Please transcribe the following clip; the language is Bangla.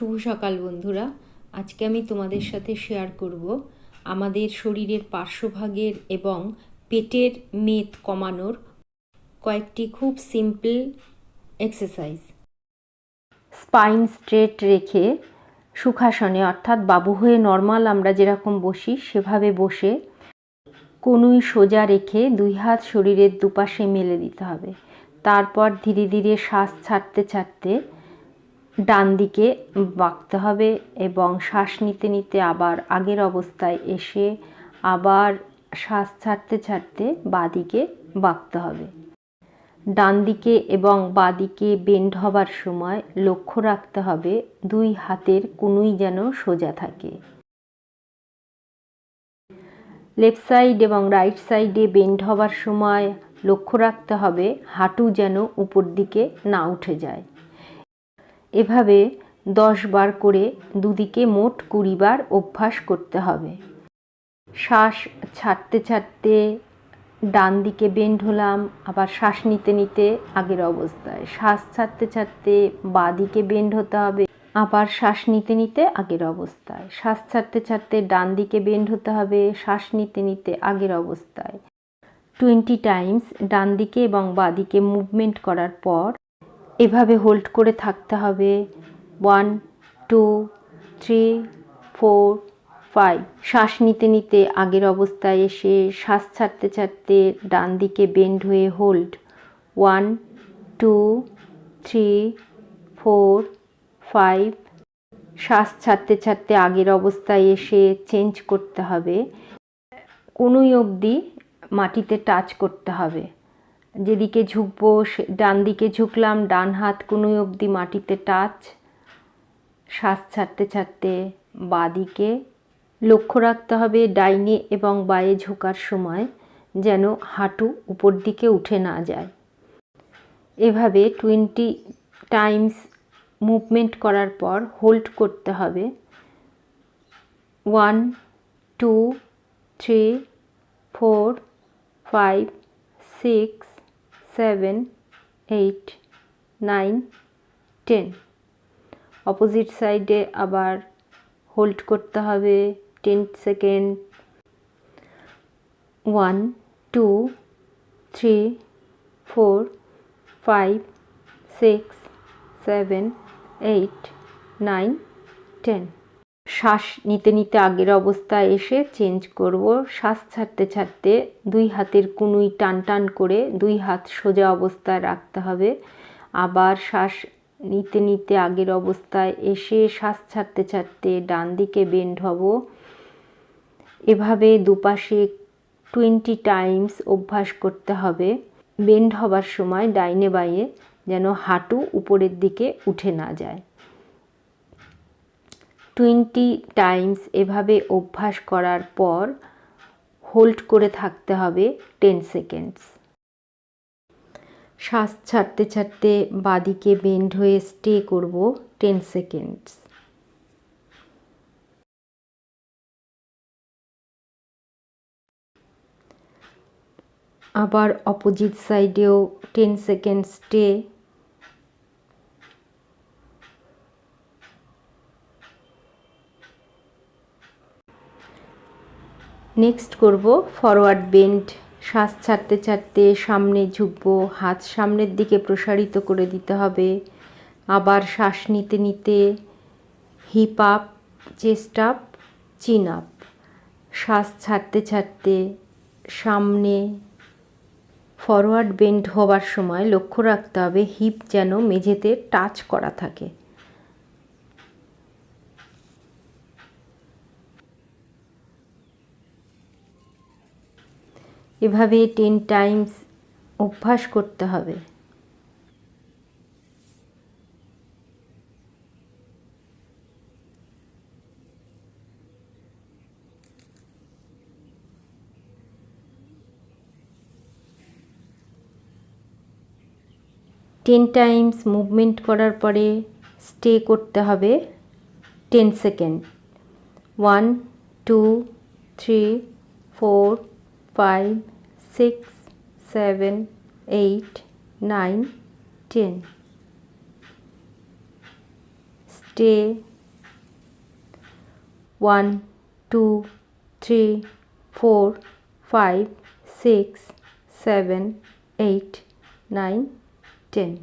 শুভ সকাল বন্ধুরা। আজকে আমি তোমাদের সাথে শেয়ার করব আমাদের শরীরের পার্শ্বভাগের এবং পেটের মেদ কমানোর কয়েকটি খুব সিম্পল এক্সারসাইজ। স্পাইন স্ট্রেট রেখে সুখাসনে অর্থাৎ বাবু হয়ে নর্মাল আমরা যেরকম বসি সেভাবে বসে কনুই সোজা রেখে দুই হাত শরীরের দুপাশে মেলে দিতে হবে। তারপর ধীরে ধীরে শ্বাস ছাড়তে ছাড়তে ডান দিকে বাঁকতে হবে এবং শ্বাস নিতে নিতে আবার আগের অবস্থায় এসে আবার শ্বাস ছাড়তে ছাড়তে বাঁ দিকে বাঁকতে হবে। ডান দিকে এবং বাঁ দিকে বেন্ড হবার সময় লক্ষ্য রাখতে হবে দুই হাতের কনুই যেন সোজা থাকে। লেফট সাইড এবং রাইট সাইডে বেন্ড হবার সময় লক্ষ্য রাখতে হবে হাঁটু যেন উপর দিকে না উঠে যায়। এভাবে 10 বার করে দুদিকে মোট 20 বার অভ্যাস করতে হবে। শ্বাস ছাড়তে ছাড়তে ডান দিকে বেন্ড হলাম, আবার শ্বাস নিতে নিতে আগের অবস্থায়, শ্বাস ছাড়তে ছাড়তে বাঁ দিকে বেন্ড হতে হবে, আবার শ্বাস নিতে নিতে আগের অবস্থায়, শ্বাস ছাড়তে ছাড়তে ডান দিকে বেন্ড হতে হবে, শ্বাস নিতে নিতে আগের অবস্থায়। 20 টাইমস ডান দিকে এবং বাঁ দিকে মুভমেন্ট করার পর এভাবে হোল্ড করে থাকতে হবে। 1 2 3 4 5। শ্বাস নিতে নিতে আগের অবস্থায় এসে শ্বাস ছাড়তে ছাড়তে ডান দিকে বেন্ড হয়ে হোল্ড। 1 2 3 4 5। শ্বাস ছাড়তে ছাড়তে আগের অবস্থায় এসে চেঞ্জ করতে হবে। কনুই অবধি মাটিতে টাচ করতে হবে। যেদিকে ঝুঁকবো ডান দিকে ঝুঁকলাম, ডান হাত কনুই অবধি মাটিতে টাচ। শ্বাস ছাড়তে ছাড়তে বাঁ দিকে লক্ষ্য রাখতে হবে ডাইনে এবং বাঁয়ে ঝোঁকার সময় যেন হাঁটু উপর দিকে উঠে না যায়। এভাবে 20 টাইমস মুভমেন্ট করার পর হোল্ড করতে হবে। 1 2 3 4 5 6 7 8 9 10। অপোজিট সাইডে আবার হোল্ড করতে হবে 10 সেকেন্ড। 1 2 3 4 5 6 7 8 9 10। শ্বাস নিতে নিতে আগের অবস্থায় এসে চেঞ্জ করব। শ্বাস ছাড়তে ছাড়তে দুই হাতের কনুই টান টান করে দুই হাত সোজা অবস্থায় রাখতে হবে। আবার শ্বাস নিতে নিতে আগের অবস্থায় এসে শ্বাস ছাড়তে ছাড়তে ডান দিকে বেন্ড হব। এভাবে দুপাশে 20 টাইমস অভ্যাস করতে হবে। বেন্ড হবার সময় ডাইনে বাঁয়ে যেন হাঁটু উপরের দিকে উঠে না যায়। 20 টাইমস এভাবে অভ্যাস করার পর হোল্ড করে থাকতে হবে 10 সেকেন্ডস। শ্বাস ছাড়তে ছাড়তে বাঁদিকে বেন্ড হয়ে স্টে করব 10 সেকেন্ডস। আবার অপোজিট সাইডেও 10 সেকেন্ড স্টে। নেক্সট করব ফরওয়ার্ড বেন্ড। শ্বাস ছাড়তে ছাড়তে সামনে ঝুঁকবো, হাত সামনের দিকে প্রসারিত করে দিতে হবে। আবার শ্বাস নিতে নিতে হিপ আপ, চেস্ট আপ, চিন আপ। শ্বাস ছাড়তে ছাড়তে সামনে ফরওয়ার্ড বেন্ড হওয়ার সময় লক্ষ্য রাখতে হবে হিপ যেন মেঝেতে টাচ করা থাকে। এভাবে 10 টাইমস অভ্যাস করতে হবে। টেন টাইমস মুভমেন্ট করার পরে স্টে করতে হবে 10 সেকেন্ড। 1 2 3 4 5 6 7 8 9 10। Stay 1 2 3 4 5 6 7 8 9 10